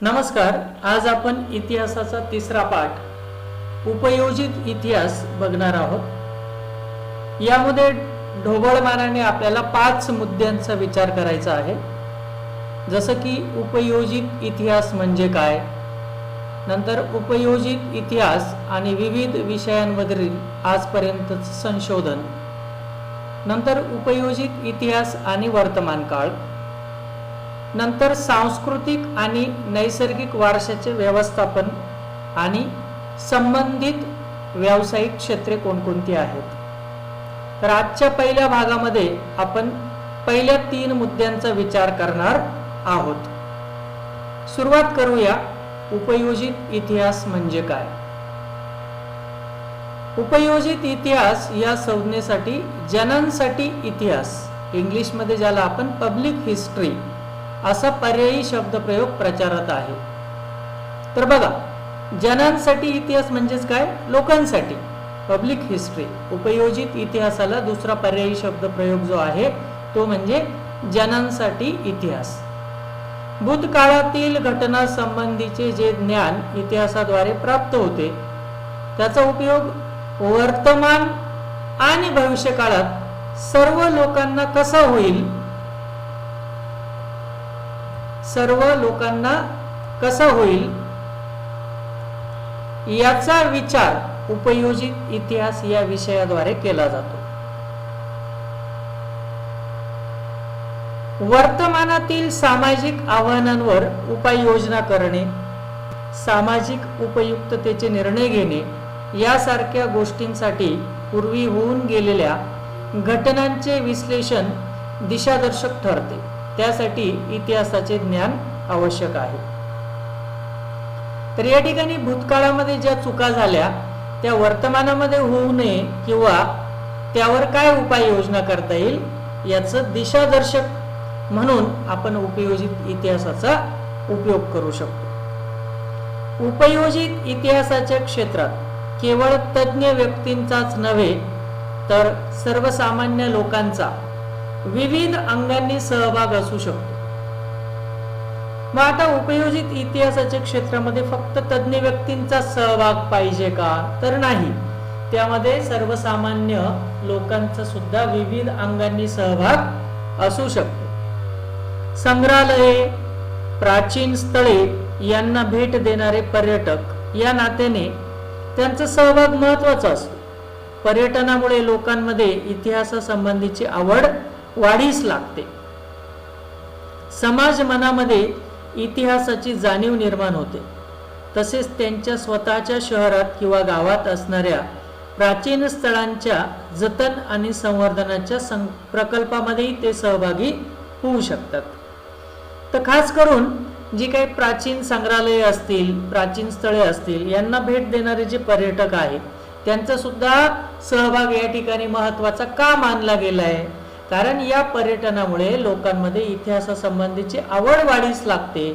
नमस्कार. आज आपण इतिहासाचा तिसरा पाठ उपयोजित इतिहास बघणार आहोत. यामध्ये ढोबळमानाने आपल्याला 5 मुद्द्यांचा विचार करायचा आहे. जसं की उपयोजित इतिहास म्हणजे काय, नंतर उपयोजित इतिहास आणि विविध विषयांवरील आजपर्यंतचं संशोधन, नंतर उपयोजित इतिहास आणि वर्तमान काळ, नंतर सांस्कृतिक आणि नैसर्गिक वारशाचे व्यवस्थापन आणि संबंधित व्यावसायिक क्षेत्रे कोणकोणती आहेत. तर आजच्या पहिल्या भागामध्ये आपण पहिल्या 3 मुद्द्यांचा विचार करणार आहोत. सुरुवात करूया. उपयोजित इतिहास म्हणजे काय. उपयोजित इतिहास या संज्ञेसाठी जननसाठी इतिहास, इंग्लिशमध्ये ज्याला आपण पब्लिक हिस्ट्री असा पर्यायी शब्दप्रयोग प्रचारात आहे. तर बघा, जनांसाठी इतिहास म्हणजेच काय, लोकांसाठी पब्लिक हिस्ट्री. उपयोजित इतिहासाला दुसरा पर्यायी शब्दप्रयोग जो आहे तो म्हणजे जनांसाठी इतिहास. भूतकाळातील घटना संबंधीचे जे ज्ञान इतिहासाद्वारे प्राप्त होते त्याचा उपयोग वर्तमान आणि भविष्य काळात सर्व लोकांना कसा होईल, याचा विचार उपयोजित इतिहास या विषयाद्वारे केला जातो. वर्तमानातील सामाजिक आव्हानांवर उपाययोजना करणे, सामाजिक उपयुक्ततेचे निर्णय घेणे यासारख्या गोष्टींसाठी पूर्वी होऊन गेलेल्या घटनांचे विश्लेषण दिशादर्शक ठरते. त्यासाठी इतिहासाचे ज्ञान आवश्यक आहे. तर या ठिकाणी भूतकाळामध्ये ज्या चुका झाल्या त्या वर्तमानामध्ये होऊ नये किंवा त्यावर काय उपाययोजना करता येईल याचं दिशादर्शक म्हणून आपण उपयोजित इतिहासाचा उपयोग करू शकतो. उपयोजित इतिहासाच्या क्षेत्रात केवळ तज्ञ व्यक्तींचाच नव्हे तर सर्वसामान्य लोकांचा विविध अंगांनी सहभाग असू शकतो. मग आता उपयोजित इतिहासाच्या क्षेत्रामध्ये फक्त तज्ञ व्यक्तींचा सहभाग पाहिजे का, तर नाही. त्यामध्ये सर्वसामान्य लोकांचा सुद्धा विविध अंगांनी सहभाग असू शकतो. संग्रहालये, प्राचीन स्थळे यांना भेट देणारे पर्यटक या नात्याने त्यांचा सहभाग महत्त्वाचा असतो. पर्यटनामुळे लोकांमध्ये इतिहासासंबंधीची आवड वाढीस लागते. समाज मनामध्ये इतिहासाची जाणीव निर्माण होते. तसेच त्यांच्या स्वतःच्या शहरात किंवा गावात असणाऱ्या प्राचीन स्थळांच्या जतन आणि संवर्धनाच्या प्रकल्पामध्येही ते सहभागी होऊ शकतात. तर खास करून जी काही प्राचीन संग्रहालये असतील, प्राचीन स्थळे असतील यांना भेट देणारे जे पर्यटक आहेत त्यांचा सुद्धा सहभाग या ठिकाणी महत्त्वाचा का मानला गेला आहे, कारण या पर्यटनामुळे लोकांमध्ये इतिहासासंबंधीची आवड वाढीस लागते.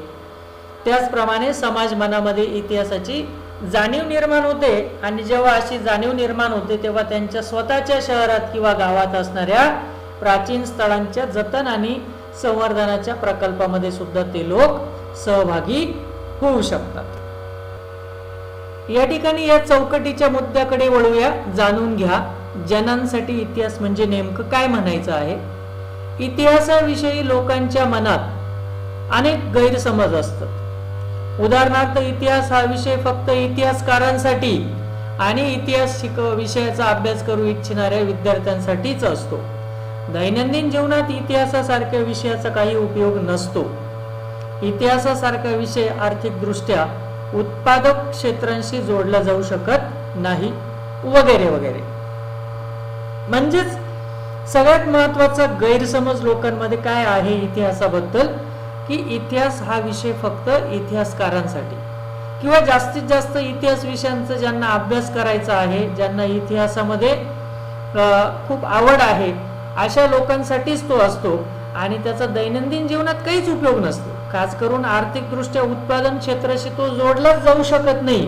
त्याचप्रमाणे समाज मनामध्ये इतिहासाची जाणीव निर्माण होते आणि जेव्हा अशी जाणीव निर्माण होते तेव्हा त्यांच्या स्वतःच्या शहरात किंवा गावात असणाऱ्या प्राचीन स्थळांच्या जतन आणि संवर्धनाच्या प्रकल्पामध्ये सुद्धा ते लोक सहभागी होऊ शकतात. या ठिकाणी या चौकटीच्या मुद्द्याकडे वळूया. जाणून घ्या जनांसाठी इतिहास म्हणजे नेमकं काय म्हणायचं आहे. इतिहासाविषयी लोकांच्या मनात अनेक गैरसमज असतात. उदाहरणार्थ, इतिहास हा विषय फक्त इतिहासकारांसाठी आणि इतिहास विषयाचा अभ्यास करू इच्छिणाऱ्या विद्यार्थ्यांसाठीच असतो. दैनंदिन जीवनात इतिहासासारख्या विषयाचा काही उपयोग नसतो. इतिहासासारखा विषय आर्थिकदृष्ट्या उत्पादक क्षेत्रांशी जोडला जाऊ शकत नाही, वगैरे वगैरे. म्हणजेच सगळ्यात महत्वाचा गैरसमज लोकांमध्ये काय आहे इतिहासाबद्दल, की इतिहास हा विषय फक्त इतिहासकारांसाठी किंवा जास्तीत जास्त इतिहास विषयांचा ज्यांना अभ्यास करायचा आहे, ज्यांना इतिहासामध्ये खूप आवड आहे अशा लोकांसाठीच तो असतो आणि त्याचा दैनंदिन जीवनात काहीच उपयोग नसतो. खास करून आर्थिकदृष्ट्या उत्पादन क्षेत्राशी तो जोडलाच जाऊ शकत नाही,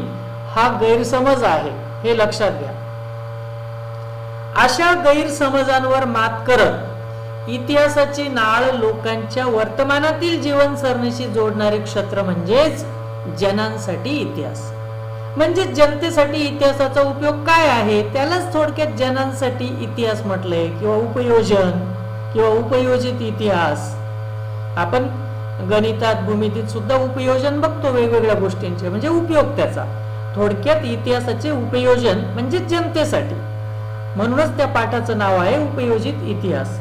हा गैरसमज आहे, हे लक्षात घ्या. अशा गैरसमजांवर मात करत इतिहासाची नाळ लोकांच्या वर्तमानातील जीवनसरणीशी जोडणारे क्षेत्र म्हणजेच जनांसाठी इतिहास. म्हणजे जनतेसाठी इतिहासाचा उपयोग काय आहे त्यालाच थोडक्यात जनांसाठी इतिहास म्हटलंय, किंवा उपयोजन किंवा उपयोजित इतिहास. आपण गणितात भूमितीत सुद्धा उपयोजन बघतो वेगवेगळ्या गोष्टींचे, म्हणजे उपयोग त्याचा. थोडक्यात इतिहासाचे उपयोजन म्हणजे जनतेसाठी, म्हणूनच त्या पाठाचं नाव आहे उपयोजित इतिहास.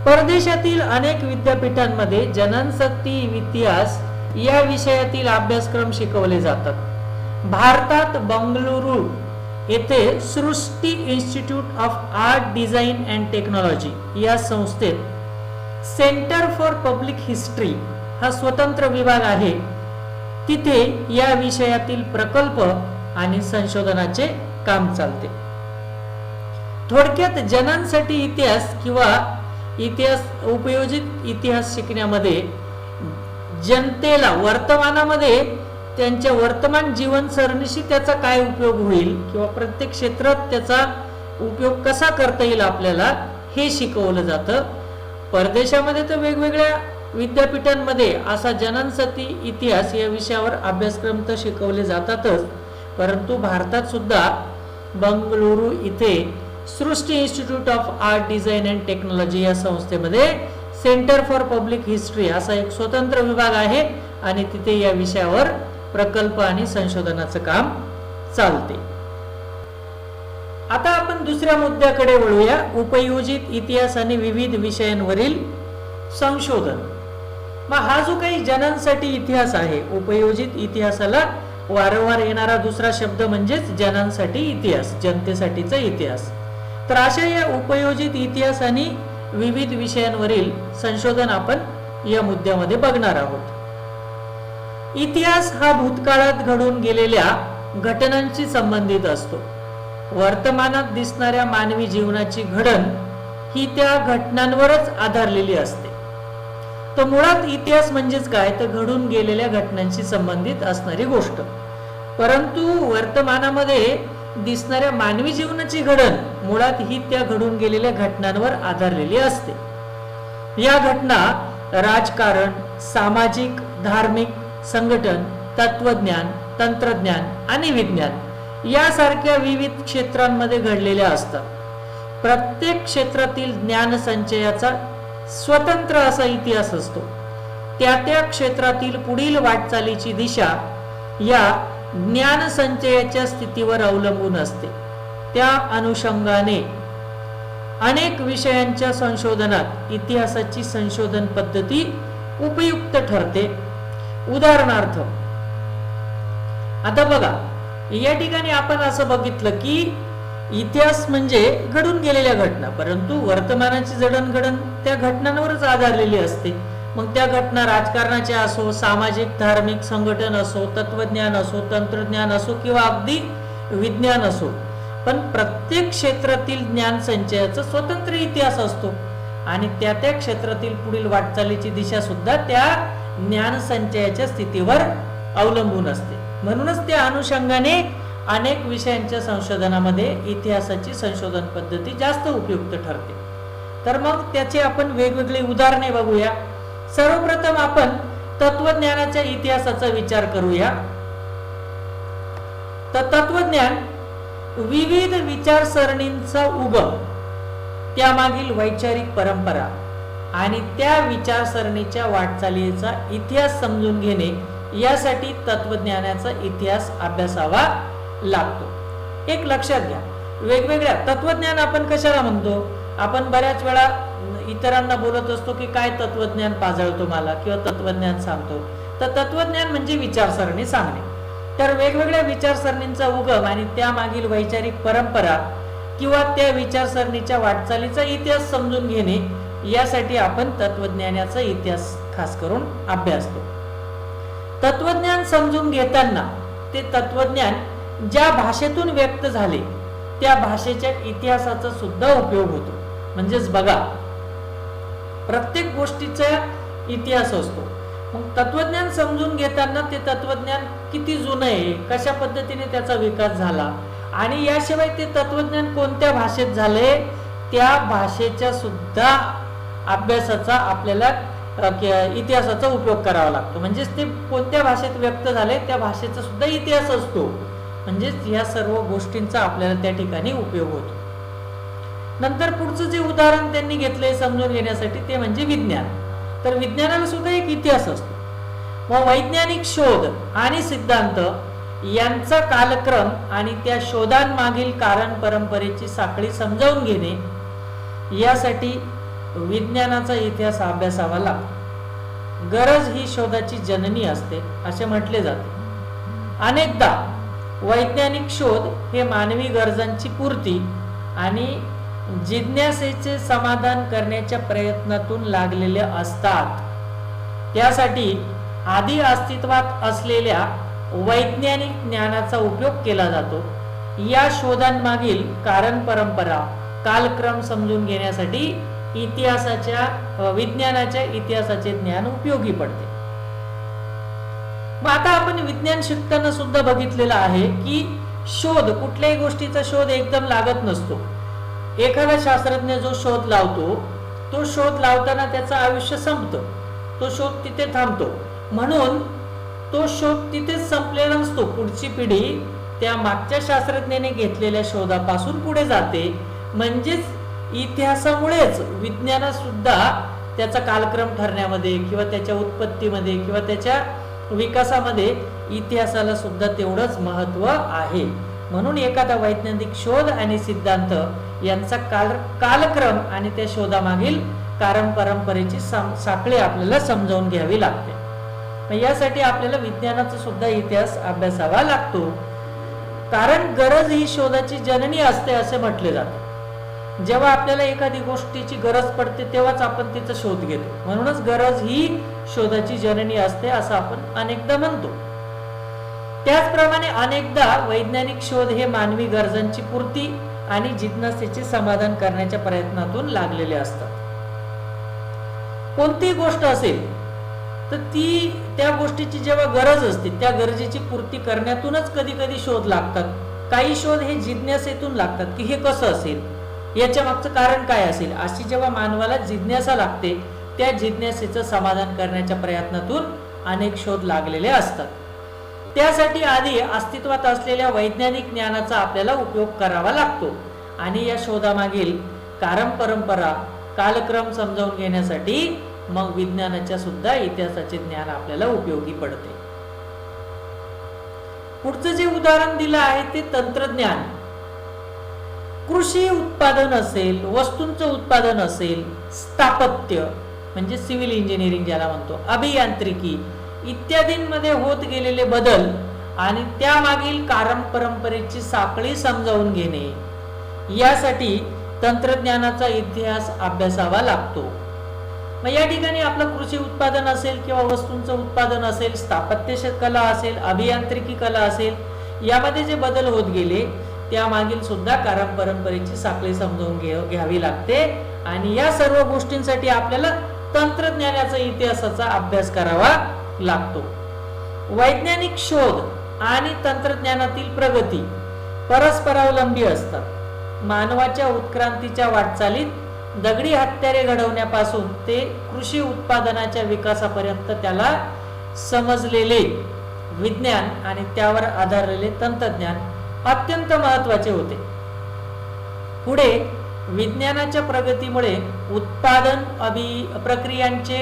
परदेशातील अनेक विद्यापीठांमध्ये जनांसाठी इतिहास या विषयातील अभ्यासक्रम शिकवले जातात. भारतात बंगळुरू येथे Srishti institute of art design and technology या संस्थेत सेंटर फॉर पब्लिक हिस्ट्री हा स्वतंत्र विभाग आहे. तिथे या विषयातील प्रकल्प आणि संशोधनाचे काम चालते. थोडक्यात जनांसाठी इतिहास किंवा उपयोजित इतिहास शिकण्यामध्ये जनतेला वर्तमानामध्ये त्यांच्या वर्तमान जीवनसरणीशी त्याचा काय उपयोग होईल किंवा प्रत्येक क्षेत्रात त्याचा उपयोग कसा करता येईल आपल्याला, हे शिकवलं जातं. परदेशामध्ये तर वेगवेगळ्या विद्यापीठांमध्ये असा जनांसाठी इतिहास या विषयावर अभ्यासक्रम तर शिकवले जातातच, परंतु भारतात सुद्धा बंगळुरू इथे Srishti institute of art design and technology या संस्थेमध्ये सेंटर फॉर पब्लिक हिस्ट्री असा एक स्वतंत्र विभाग आहे आणि तिथे या विषयावर प्रकल्प आणि संशोधनाचं काम चालते. आता आपण दुसऱ्या मुद्द्याकडे वळूया, उपयोजित इतिहास आणि विविध विषयांवरील संशोधन. मग हा जो काही जनांसाठी इतिहास आहे, उपयोजित इतिहासाला वारंवार येणारा दुसरा शब्द म्हणजेच जनांसाठी इतिहास, जनतेसाठीचा इतिहास. तर अशा या उपयोजित इतिहास आणि विविध विषयांवरील संशोधन आपण या मुद्द्यामध्ये बघणार आहोत. इतिहास हा भूतकाळात घडून गेलेल्या घटनांशी संबंधित असतो. वर्तमानात दिसणाऱ्या मानवी जीवनाची घडण ही त्या घटनांवरच आधारलेली असते. तर मुळात इतिहास म्हणजेच काय, तर घडून गेलेल्या घटनांशी संबंधित असणारी गोष्ट. परंतु वर्तमानामध्ये दिसणाऱ्या मानवी जीवनाची घडण मुळात ही त्या घडून गेलेल्या घटनांवर आधारलेली असते. या घटना राजकारण, सामाजिक, धार्मिक, संघटन, तत्वज्ञान, तंत्रज्ञान आणि विज्ञान यासारख्या विविध क्षेत्रांमध्ये घडलेल्या असतात. प्रत्येक क्षेत्रातील ज्ञान संचयाचा स्वतंत्र असा इतिहास असतो. त्या त्या क्षेत्रातील पुढील वाटचालीची दिशा या ज्ञान संचयाच्या स्थितीवर अवलंबून असते. त्या अनुषंगाने अनेक विषयांच्या संशोधनात इतिहासाची संशोधन पद्धती उपयुक्त ठरते. उदाहरणार्थ आता बघा, या ठिकाणी आपण असं बघितलं की इतिहास म्हणजे घडून गेलेल्या घटना, परंतु वर्तमानाची जडणघडण त्या घटनांवरच आधारलेली असते. मग त्या घटना राजकारणाच्या असो, सामाजिक धार्मिक संघटन असो, तत्वज्ञान असो, तंत्रज्ञान असो किंवा अगदी विज्ञान असो, पण प्रत्येक क्षेत्रातील ज्ञान संचयाचा स्वतंत्र इतिहास असतो आणि त्या त्या क्षेत्रातील पुढील वाटचालीची दिशा सुद्धा त्या ज्ञान संचयाच्या स्थितीवर अवलंबून असते. म्हणूनच त्या अनुषंगाने अनेक विषयांच्या संशोधनामध्ये इतिहासाची संशोधन पद्धती जास्त उपयुक्त ठरते. तर मग त्याचे आपण वेगवेगळी उदाहरणे बघूया. सर्वप्रथम आपण तत्वज्ञानाच्या इतिहासाचा विचार करूया. तर तत्वज्ञान विविध विचारसरणींचा उगम, त्यामागील वैचारिक परंपरा आणि त्या विचारसरणीच्या वाटचालीचा इतिहास समजून घेणे यासाठी तत्वज्ञानाचा इतिहास अभ्यासावा लागतो. एक लक्षात घ्या, वेगवेगळ्या तत्वज्ञान आपण कशाला म्हणतो, आपण बऱ्याच वेळा इतरांना बोलत असतो की काय तत्वज्ञान पाजळतो मला किंवा तत्वज्ञान सांगतो. तर तत्वज्ञान म्हणजे विचारसरणी सांगणे. तर वेगवेगळ्या विचारसरणींचा उगम आणि त्यामागील वैचारिक परंपरा किंवा त्या विचारसरणीच्या वाटचालीचा इतिहास समजून घेणे यासाठी आपण तत्वज्ञानाचा इतिहास खास करून अभ्यासतो. तत्वज्ञान समजून घेताना ते तत्वज्ञान ज्या भाषेतून व्यक्त झाले त्या भाषेच्या इतिहासाचा सुद्धा उपयोग होतो. म्हणजेच बघा, प्रत्येक गोष्टीचा इतिहास असतो. मग तत्वज्ञान समजून घेताना ते तत्वज्ञान किती जुनं आहे, कशा पद्धतीने त्याचा विकास झाला आणि याशिवाय ते तत्वज्ञान कोणत्या भाषेत झाले त्या भाषेच्या सुद्धा अभ्यासाचा आपल्याला इतिहासाचा उपयोग करावा लागतो. म्हणजेच ते कोणत्या भाषेत व्यक्त झाले त्या भाषेचा सुद्धा इतिहास असतो. म्हणजेच या सर्व गोष्टींचा आपल्याला त्या ठिकाणी उपयोग होतो. नंतर पुढचं जे उदाहरण त्यांनी घेतलंय समजून घेण्यासाठी ते म्हणजे विज्ञान. तर विज्ञानाला सुद्धा एक इतिहास असतो. मग वैज्ञानिक शोध आणि सिद्धांत यांचा कालक्रम आणि त्या शोधांमागील कारण परंपरेची साखळी समजावून घेणे यासाठी विज्ञानाचा इतिहास अभ्यासावा लागतो. गरज ही शोधाची जननी असते असे म्हटले जाते. अनेकदा वैज्ञानिक शोध हे मानवी गरजांची पूर्ती आणि जिज्ञासेचे समाधान करण्याच्या प्रयत्नातून लागलेले असतात. त्यासाठी आधी अस्तित्वात असलेल्या वैज्ञानिक ज्ञानाचा उपयोग केला जातो. या शोधांमागील कारण परंपरा कालक्रम समजून घेण्यासाठी विज्ञानाच्या इतिहासाचे ज्ञान उपयोगी पडते. मग आता आपण विज्ञान शिकताना सुद्धा बघितलेलं आहे की शोध, कुठल्याही गोष्टीचा शोध एकदम लागत नसतो. एखादा शास्त्रज्ञ जो शोध लावतो तो शोध लावताना त्याचं आयुष्य संपतं, तो शोध तिथे थांबतो. म्हणून तो शोध तिथेच संपलेला नसतो. पुढची पिढी त्या मागच्या शास्त्रज्ञाने घेतलेल्या शोधापासून पुढे जाते. म्हणजेच इतिहासामुळेच विज्ञानात सुद्धा त्याचा कालक्रम ठरण्यामध्ये किंवा त्याच्या उत्पत्तीमध्ये किंवा त्याच्या विकासामध्ये इतिहासाला सुद्धा तेवढंच महत्व आहे. म्हणून एखादा वैज्ञानिक शोध आणि सिद्धांत यांचा कालक्रम आणि त्या शोधामागील कारण परंपरेची साखळी आपल्याला समजावून घ्यावी लागते. यासाठी आपल्याला विज्ञानाचा सुद्धा इतिहास अभ्यासावा लागतो. कारण गरज ही शोधाची जननी असते असे म्हटले जाते. जेव्हा आपल्याला एखादी गोष्टीची गरज पडते तेव्हाच आपण तिचा शोध घेतो. म्हणूनच गरज ही शोधाची जननी असते असं आपण अनेकदा म्हणतो. त्याचप्रमाणे अनेकदा वैज्ञानिक शोध हे मानवी गरजांची पूर्ती आणि जिज्ञासेचे समाधान करण्याच्या प्रयत्नातून लागलेले असतात. कोणतीही गोष्ट असेल तर त्या गोष्टीची जेव्हा गरज असते त्या गरजेची पूर्ती करण्यातूनच कधी कधी शोध लागतात. काही शोध हे जिज्ञासेतून लागतात की हे कसं असेल, याच्या मागचं कारण काय असेल. अशी जेव्हा मानवाला जिज्ञासा लागते त्या जिज्ञासेचं समाधान करण्याच्या प्रयत्नातून अनेक शोध लागलेले असतात. त्यासाठी आधी अस्तित्वात असलेल्या वैज्ञानिक ज्ञानाचा आपल्याला उपयोग करावा लागतो आणि या शोधामागील कारण परंपरा कालक्रम समजावून घेण्यासाठी मग विज्ञानाच्या सुद्धा इतिहासाचे ज्ञान आपल्याला उपयोगी पडते. पुढचं जे उदाहरण दिलं आहे ते तंत्रज्ञान. कृषी उत्पादन असेल, वस्तूंचं उत्पादन असेल, स्थापत्य म्हणजे सिव्हिल इंजिनिअरिंग ज्याला म्हणतो, अभियांत्रिकी इत्यादींमध्ये होत गेलेले बदल आणि त्यामागील कारण परंपरेची साखळी समजावून घेणे यासाठी तंत्रज्ञानाचा इतिहास अभ्यासावा लागतो. मग या ठिकाणी आपलं कृषी उत्पादन असेल किंवा वस्तूंचं उत्पादन असेल, स्थापत्य कला असेल, अभियांत्रिकी कला असेल, यामध्ये जे बदल होत गेले त्यामागील सुद्धा कारण परंपरेची साखळी समजावून घ्यावी लागते आणि या सर्व गोष्टींसाठी आपल्याला तंत्रज्ञानाचा इतिहासाचा अभ्यास करावा लागतो. वैज्ञानिक शोध आणि तंत्रज्ञानातील प्रगती परस्परावलंबी असतात. मानवाच्या उत्क्रांतीच्या वाटचालीत दगडी हत्यारे घडवण्यापासून ते कृषी उत्पादनाच्या विकासापर्यंत त्याला समजलेले विज्ञान आणि त्यावर आधारलेले तंत्रज्ञान अत्यंत महत्वाचे होते. पुढे विज्ञानाच्या प्रगतीमुळे उत्पादन प्रक्रियांचे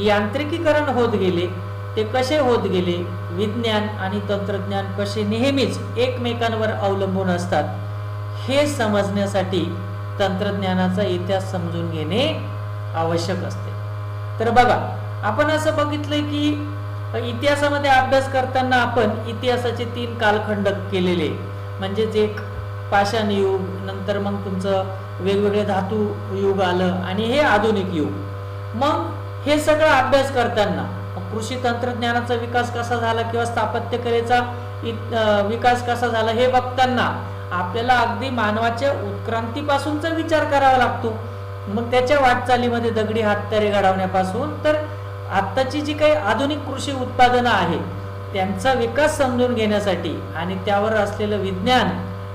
यांत्रिकीकरण होत गेले. ते कसे होत गेले, विज्ञान आणि तंत्रज्ञान कसे नेहमीच एकमेकांवर अवलंबून असतात हे समजण्यासाठी तंत्रज्ञानाचा इतिहास समजून घेणे आवश्यक असते. तर बघा, आपण असं बघितलंय की इतिहासामध्ये अभ्यास करताना आपण इतिहासाचे 3 कालखंड केलेले, म्हणजे एक पाषाण युग, नंतर मग तुमचं वेगवेगळे धातू युग आलं आणि हे आधुनिक युग. मग हे सगळं अभ्यास करताना कृषी तंत्रज्ञानाचा विकास कसा झाला किंवा स्थापत्य कलेचा विकास कसा झाला हे बघताना आपल्याला अगदी मानवाच्या उत्क्रांतीपासूनचा विचार करावा लागतो. मग त्याच्या वाटचालीमध्ये दगडी हत्यारे घडवण्यापासून तर आत्ताची जी काही आधुनिक कृषी उत्पादनं आहे त्यांचा विकास समजून घेण्यासाठी आणि त्यावर असलेलं विज्ञान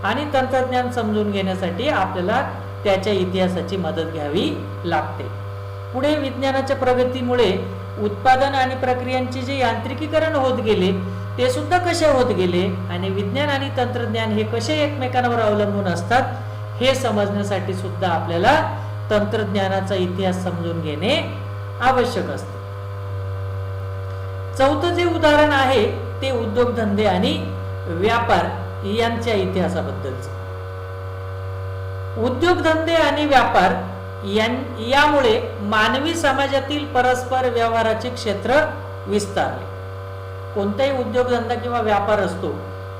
आणि तंत्रज्ञान समजून घेण्यासाठी आपल्याला त्याच्या इतिहासाची मदत घ्यावी लागते. पुढे विज्ञानाच्या प्रगतीमुळे उत्पादन आणि प्रक्रियांचे जे यांत्रिकीकरण होत गेले ते सुद्धा कसे होत गेले आणि विज्ञान आणि तंत्रज्ञान हे कसे एकमेकांवर अवलंबून असतात हे समजण्यासाठी सुद्धा आपल्याला तंत्रज्ञानाचा इतिहास समजून घेणे आवश्यक असते. चौथं जे उदाहरण आहे ते उद्योगधंदे आणि व्यापार यांच्या इतिहासाबद्दलचे. उद्योगधंदे आणि व्यापार यामुळे मानवी समाजातील परस्पर व्यवहाराचे क्षेत्र विस्तारले. कोणताही उद्योगधंदा किंवा व्यापार असतो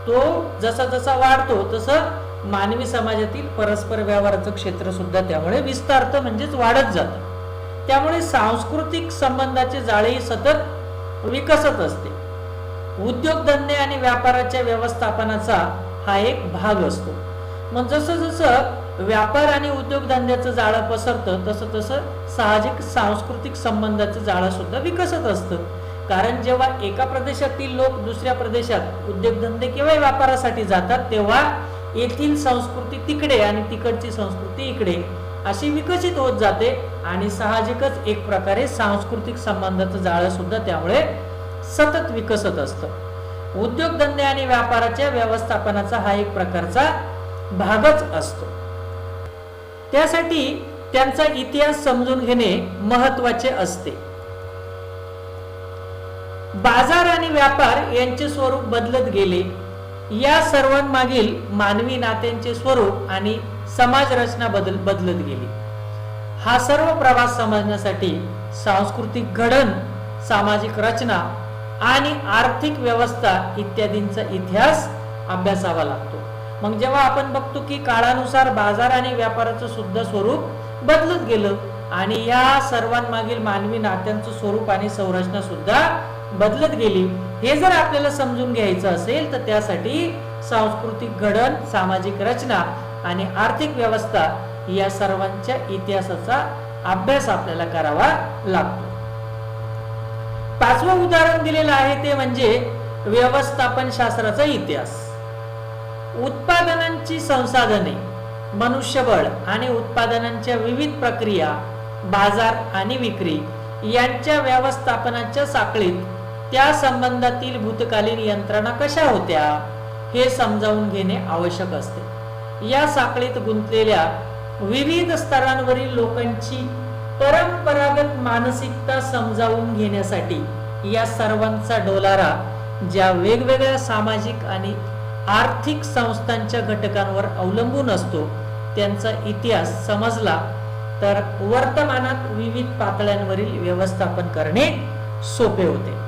तो जसा जसा वाढतो तसं मानवी समाजातील परस्पर व्यवहाराचं क्षेत्र सुद्धा त्यामुळे विस्तारतं म्हणजेच वाढत जातं. त्यामुळे सांस्कृतिक संबंधाचे जाळेही सतत विकसत असते. उद्योगधंदे आणि व्यापाराच्या व्यवस्थापनाचा हा एक भाग असतो. मग जसं जसं व्यापार आणि उद्योगधंद्याचं जाळं पसरतं तसं तसं साहजिक सांस्कृतिक संबंधाचं जाळं सुद्धा विकसत असतं. कारण जेव्हा एका प्रदेशातील लोक दुसऱ्या प्रदेशात उद्योगधंदे किंवा व्यापारासाठी जातात तेव्हा येथील संस्कृती तिकडे आणि तिकडची संस्कृती इकडे अशी विकसित होत जाते आणि साहजिकच एक प्रकारे सांस्कृतिक संबंधाचं जाळं सुद्धा त्यामुळे सतत विकसत असतं. उद्योगधंदे आणि व्यापाराच्या व्यवस्थापनाचा हा एक प्रकारचा भागच असतो. त्यासाठी त्यांचा इतिहास समजून घेणे महत्त्वाचे असते. बाजार आणि व्यापार यांचे स्वरूप बदलत गेले. या सर्वांमागील मानवी नात्यांचे स्वरूप आणि समाज रचना बदलत गेली. हा सर्व प्रवास समजण्यासाठी सांस्कृतिक घडण, सामाजिक रचना आणि आर्थिक व्यवस्था इत्यादींचा इतिहास अभ्यासावा लागतो. मग जेव्हा आपण बघतो की काळानुसार बाजार आणि व्यापाराचं सुद्धा स्वरूप बदलत गेलं आणि या सर्वांमागील मानवी नात्यांचं स्वरूप आणि संरचना सुद्धा बदलत गेली, हे जर आपल्याला समजून घ्यायचं असेल तर त्यासाठी सांस्कृतिक घडण, सामाजिक रचना आणि आर्थिक व्यवस्था या सर्वांच्या इतिहासाचा अभ्यास आपल्याला करावा लागतो. पाचवं उदाहरण दिलेलं आहे ते म्हणजे व्यवस्थापन शास्त्राचा इतिहास. उत्पादनांची संसाधने, मनुष्यबळ आणि उत्पादनांच्या विविध प्रक्रिया, बाजार आणि विक्री यांच्या व्यवस्थापनाच्या साखळीत त्या संबंधातील भूतकालीन यंत्रणा कशा होत्या हे समजावून घेणे आवश्यक असते. या साखळीत गुंतलेल्या विविध स्तरांवरील लोकांची परंपरागत मानसिकता समजावून घेण्यासाठी या सर्वांचा डोलारा ज्या वेगवेगळ्या सामाजिक आणि आर्थिक संस्थांच्या घटकांवर अवलंबून असतो त्यांचा इतिहास समजला तर वर्तमानात विविध पातळ्यांवरील व्यवस्थापन करणे सोपे होते.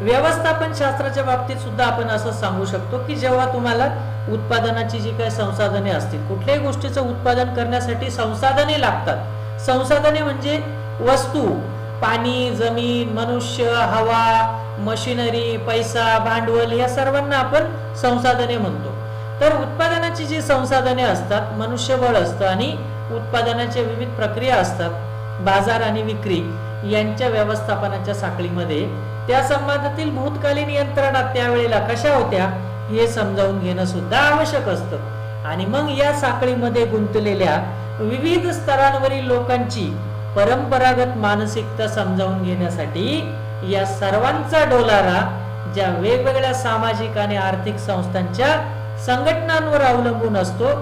व्यवस्थापन शास्त्राच्या बाबतीत सुद्धा आपण असं सांगू शकतो की जेव्हा तुम्हाला उत्पादनाची जी काही संसाधने असतील, कुठल्याही गोष्टीचं उत्पादन करण्यासाठी संसाधने लागतात. संसाधने म्हणजे वस्तू, पाणी, जमीन, मनुष्य, हवा, मशिनरी, पैसा, भांडवल या सर्वांना आपण संसाधने म्हणतो. तर उत्पादनाची जी संसाधने असतात, मनुष्यबळ असतं आणि उत्पादनाच्या विविध प्रक्रिया असतात, बाजार आणि विक्री यांच्या व्यवस्थापनाच्या साखळीमध्ये त्या संबंधातील भूतकालीन यंत्रणा त्यावेळेला कशा होत्या हे समजावून घेणं सुद्धा आवश्यक असतं. आणि मग या साखळीमध्ये गुंतलेल्या विविध स्तरांवरील लोकांची परंपरागत मानसिकता समजावून घेण्यासाठी या सर्वांचा डोलारा ज्या वेगवेगळ्या सामाजिक आणि आर्थिक संस्थांच्या संघटनांवर अवलंबून असतो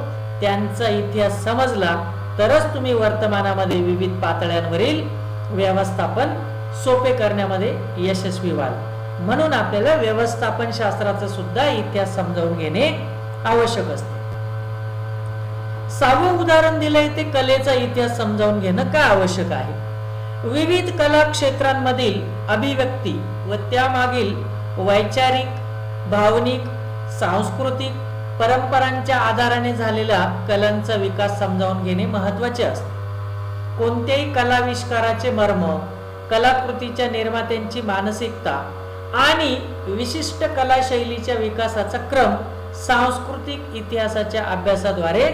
त्यांचा इतिहास समजला तरच तुम्ही वर्तमानामध्ये विविध पातळ्यांवरील व्यवस्थापन सोपे करण्यामध्ये यशस्वी व्हाल. म्हणून आपल्याला व्यवस्थापन शास्त्राचा सुद्धा इतिहास समजावून घेणे आवश्यक असते. सहावं उदाहरण दिलंय ते कलेचा इतिहास समजावून घेणं का आवश्यक आहे. विविध कला क्षेत्रांमधील अभिव्यक्ती व त्यामागील वैचारिक, भावनिक, सांस्कृतिक परंपरांच्या आधाराने झालेला कलांचा विकास समजावून घेणे महत्त्वाचे असते. कोणत्याही कलाविष्काराचे मर्म, कलाकृतीच्या निर्मात्यांची मानसिकता आणि विशिष्ट कला शैलीच्या विकासाचा क्रम सांस्कृतिक इतिहासाच्या अभ्यासाद्वारे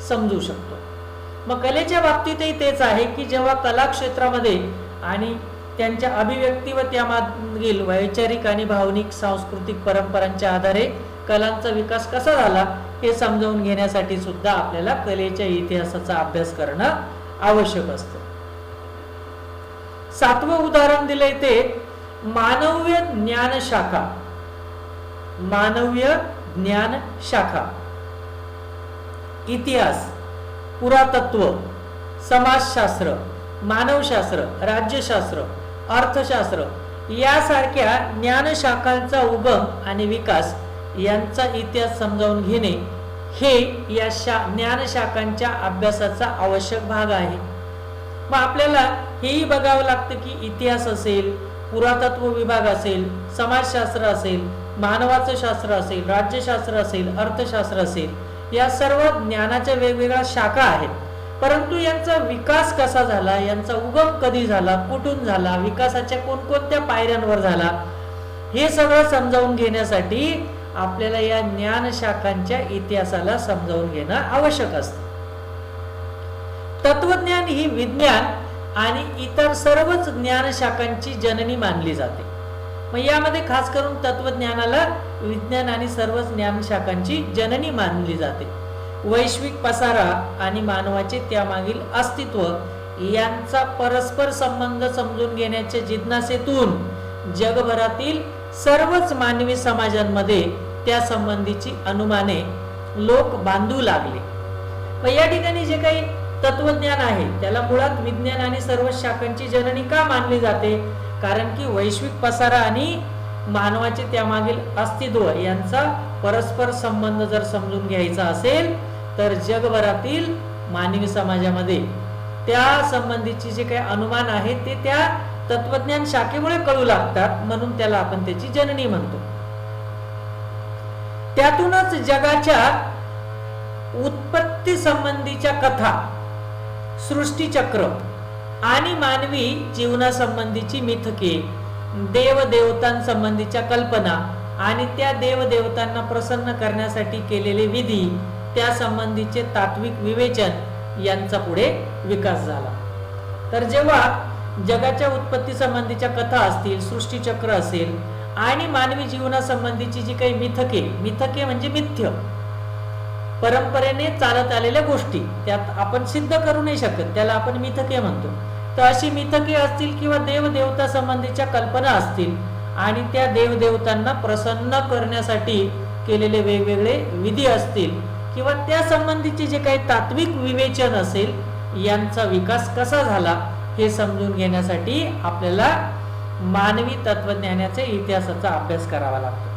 समजू शकतो. मग कलेच्या बाबतीतही तेच आहे की जेव्हा कला क्षेत्रामध्ये आणि त्यांच्या अभिव्यक्ती व त्यामागील वैचारिक आणि भावनिक सांस्कृतिक परंपरांच्या आधारे कलांचा विकास कसा झाला हे समजावून घेण्यासाठी सुद्धा आपल्याला कलेच्या इतिहासाचा अभ्यास करणं आवश्यक असतं. सातवं उदाहरण दिलंय ते मानवीय ज्ञान शाखा. मानवीय ज्ञान शाखा, इतिहास, पुरातत्व, समाजशास्त्र, मानवशास्त्र, राज्यशास्त्र, अर्थशास्त्र यासारख्या ज्ञानशाखांचा उगम आणि विकास यांचा इतिहास समजावून घेणे हे या ज्ञानशाखांच्या अभ्यासाचा आवश्यक भाग आहे. मग आपल्याला हेही बघावं लागतं की इतिहास असेल, पुरातत्व विभाग असेल, समाजशास्त्र असेल, मानवाचं शास्त्र असेल, राज्यशास्त्र असेल, अर्थशास्त्र असेल, या सर्व ज्ञानाच्या वेगवेगळ्या शाखा आहेत. परंतु यांचा विकास कसा झाला, यांचा उगम कधी झाला, कुठून झाला, विकासाच्या कोणकोणत्या पायऱ्यांवर झाला, हे सगळं समजावून घेण्यासाठी आपल्याला या ज्ञानशाखांच्या इतिहासाला समजावून घेणं आवश्यक असतं. तत्वज्ञान ही विज्ञान आणि इतर सर्वच ज्ञानशाखांची जननी मानली जाते. मग यामध्ये खास करून तत्वज्ञानाला विज्ञान आणि सर्वच ज्ञानशाखांची जननी मानली जाते. वैश्विक पसारा आणि मानवाचे त्यामागील अस्तित्व यांचा परस्पर संबंध समजून घेण्याच्या जिज्ञासेतून जगभरातील सर्वच मानवी समाजांमध्ये त्या संबंधीची अनुमाने लोक बांधू लागले. मग या ठिकाणी जे काही तत्वज्ञान आहे त्याला मुळात विज्ञान आणि सर्व शाखांची जननी का मानली जाते? कारण की वैश्विक पसारा आणि मानवाचे त्यामागील अस्तित्व यांचा परस्पर संबंध जर समजून घ्यायचा असेल तर जगभरातील मानवी समाजामध्ये त्या संबंधीची जे काही अनुमान आहे ते त्या तत्वज्ञान शाखेमुळे कळू लागतात, म्हणून त्याला आपण त्याची जननी म्हणतो. त्यातूनच जगाच्या उत्पत्ती संबंधीच्या कथा, सृष्टीचक्र आणि मानवी जीवनासंबंधीची मिथके, देवदेवतांसंबंधीच्या कल्पना आणि त्या देवदेवतांना प्रसन्न करण्यासाठी केलेले विधी, त्या संबंधीचे तात्विक विवेचन यांचा पुढे विकास झाला. तर जेव्हा जगाच्या उत्पत्ती संबंधीच्या कथा असतील, सृष्टीचक्र असेल आणि मानवी जीवनासंबंधीची जी काही मिथके म्हणजे मिथ्य, परंपरेने चालत आलेल्या गोष्टी, त्यात आपण सिद्ध करू नाही शकत, त्याला आपण मिथके म्हणतो. तर अशी मिथके असतील किंवा देवदेवता संबंधीच्या कल्पना असतील आणि त्या देवदेवतांना प्रसन्न करण्यासाठी केलेले वेगवेगळे विधी असतील किंवा त्या संबंधीचे जे काही तात्विक विवेचन असेल, यांचा विकास कसा झाला हे समजून घेण्यासाठी आपल्याला मानवी तत्वज्ञानाच्या इतिहासाचा अभ्यास करावा लागतो.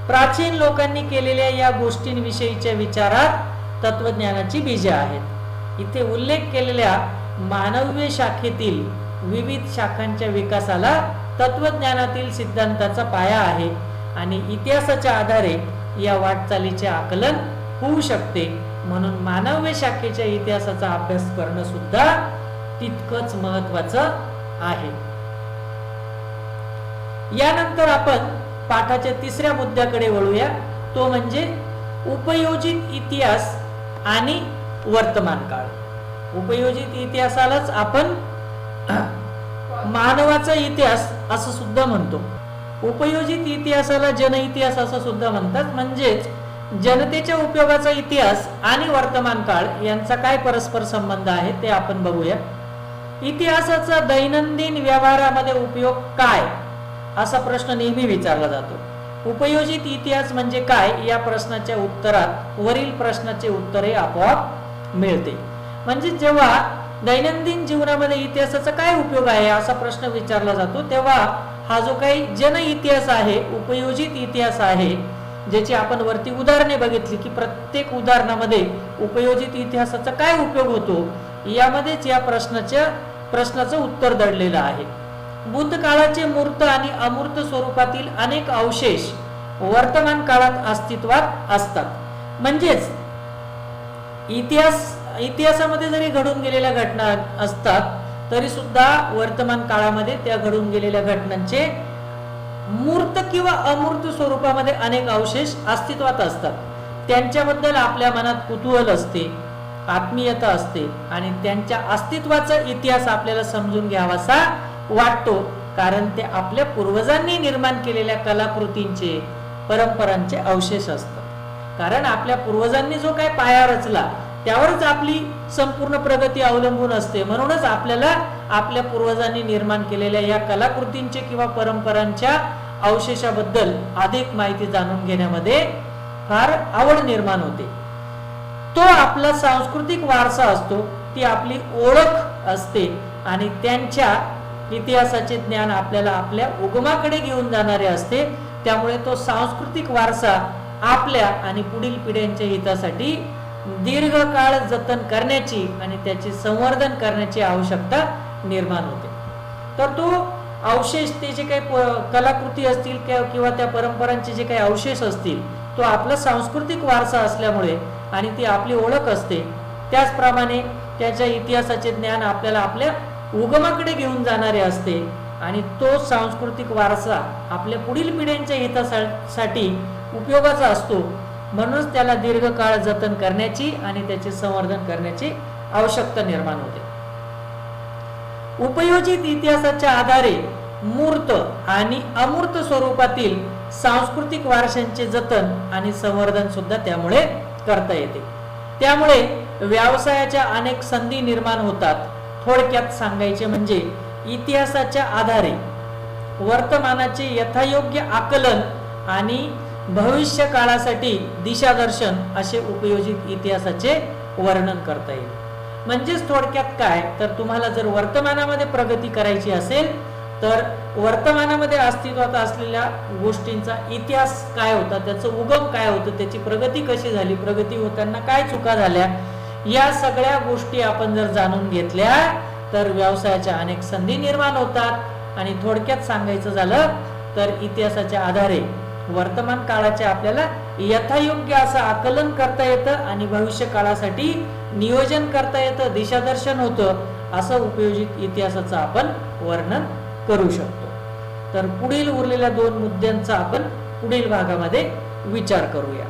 प्राचीन लोकांनी केलेल्या या गोष्टींविषयीच्या विचारात तत्वज्ञानाची बीजे आहेत. इथे उल्लेख केलेल्या मानवीय शाखेतील विविध शाखांच्या विकासाला तत्वज्ञानातील सिद्धांताचा पाया आहे आणि इतिहासाच्या आधारे या वाटचालीचे आकलन होऊ शकते. म्हणून मानवीय शाखेच्या इतिहासाचा अभ्यास करणं सुद्धा तितकंच महत्वाचं आहे. यानंतर आपण पाठाच्या तिसऱ्या मुद्द्याकडे वळूया, तो म्हणजे उपयोजित इतिहास आणि वर्तमान काळ. उपयोजित इतिहासालाच आपण मानवाचा इतिहास असं सुद्धा म्हणतो. उपयोजित इतिहासाला जनइतिहास असं सुद्धा म्हणतात. म्हणजेच जनतेच्या उपयोगाचा इतिहास आणि वर्तमान काळ यांचा काय परस्पर संबंध आहे ते आपण बघूया. इतिहासाचा दैनंदिन व्यवहारामध्ये उपयोग काय, असा प्रश्न नेहमी विचारला जातो. उपयोजित इतिहास म्हणजे काय या प्रश्नाच्या उत्तरात वरील प्रश्नाचे उत्तरे आपोआप मिळते. म्हणजे जेव्हा दैनंदिन जीवनामध्ये इतिहासाचा काय उपयोग आहे असा प्रश्न विचारला जातो, तेव्हा हा जो काही जन इतिहास आहे, उपयोजित इतिहास आहे, ज्याची आपण वरती उदाहरणे बघितली की प्रत्येक उदाहरणामध्ये उपयोजित इतिहासाचा काय उपयोग होतो, यामध्येच या प्रश्नाचं उत्तर दडलेलं आहे. भूतकाळाचे मूर्त आणि अमूर्त स्वरूपातील अनेक अवशेष वर्तमान काळात अस्तित्वात असतात. म्हणजेच इतिहासामध्ये जरी घडून गेलेल्या घटना असतात तरी सुद्धा वर्तमान काळामध्ये त्या घडून गेलेल्या घटनांचे मूर्त किंवा अमूर्त स्वरूपामध्ये अनेक अवशेष अस्तित्वात असतात. त्यांच्याबद्दल आपल्या मनात कुतूहल असते, आत्मीयता असते आणि त्यांच्या अस्तित्वाचा इतिहास आपल्याला समजून घ्यावासा वाटतो, कारण ते आपल्या पूर्वजांनी निर्माण केलेल्या कलाकृतींचे, परंपरांचे अवशेष असतात. कारण आपल्या पूर्वजांनी जो काय पाया रचला त्यावरच आपली संपूर्ण प्रगती अवलंबून असते. म्हणूनच आपल्याला आपल्या पूर्वजांनी निर्माण केलेल्या या कलाकृतींचे किंवा परंपरांच्या अवशेषाबद्दल अधिक माहिती जाणून घेण्यामध्ये फार आवड निर्माण होते. तो आपला सांस्कृतिक वारसा असतो, ती आपली ओळख असते आणि त्यांच्या इतिहासाचे ज्ञान आपल्याला आपल्या उगमाकडे घेऊन जाणारे असते. त्यामुळे तो सांस्कृतिक वारसा आपल्या आणि पुढील पिढ्यांच्या हितासाठी दीर्घकाळ जतन करण्याची आणि त्याचे संवर्धन करण्याची आवश्यकता निर्माण होते. तर तो अवशेष, ते जे काही कलाकृती असतील किंवा त्या परंपरांचे जे काही अवशेष असतील, तो आपला सांस्कृतिक वारसा असल्यामुळे आणि ती आपली ओळख असते. त्याचप्रमाणे त्याच्या इतिहासाचे ज्ञान आपल्याला आपल्या उगमाकडे घेऊन जाणारे असते आणि तो सांस्कृतिक वारसा आपल्या पुढील पिढ्यांच्या हितासाठी उपयोगाचा असतो. म्हणूनच त्याला दीर्घकाळ जतन करण्याची आणि त्याचे संवर्धन करण्याची आवश्यकता निर्माण होते. उपयोजित इतिहासाच्या आधारे मूर्त आणि अमूर्त स्वरूपातील सांस्कृतिक वारशांचे जतन आणि संवर्धन सुद्धा त्यामुळे करता येते. त्यामुळे व्यवसायाच्या अनेक संधी निर्माण होतात. थोडक्यात सांगायचे म्हणजे इतिहासाच्या आधारे वर्तमानाचे यथायोग्य आकलन आणि भविष्य काळासाठी दिशादर्शन असे उपयोजित इतिहासाचे वर्णन करता येईल. म्हणजेच थोडक्यात काय, तर तुम्हाला जर वर्तमानामध्ये प्रगती करायची असेल तर वर्तमानामध्ये अस्तित्वात असलेल्या गोष्टींचा इतिहास काय होता, त्याचं उगम काय होतं, त्याची प्रगती कशी झाली, प्रगती होताना काय चुका झाल्या, या सगळ्या गोष्टी आपण जर जाणून घेतल्या तर व्यवसायाच्या अनेक संधी निर्माण होतात. आणि थोडक्यात सांगायचं झालं तर इतिहासाच्या आधारे वर्तमान काळाचे आपल्याला यथायोग्य असं आकलन करता येतं आणि भविष्य काळासाठी नियोजन करता येतं, दिशादर्शन होतं. असं उपयोजित इतिहासाचं आपण वर्णन करू शकतो. तर पुढील उरलेल्या 2 मुद्द्यांचा आपण पुढील भागामध्ये विचार करूया.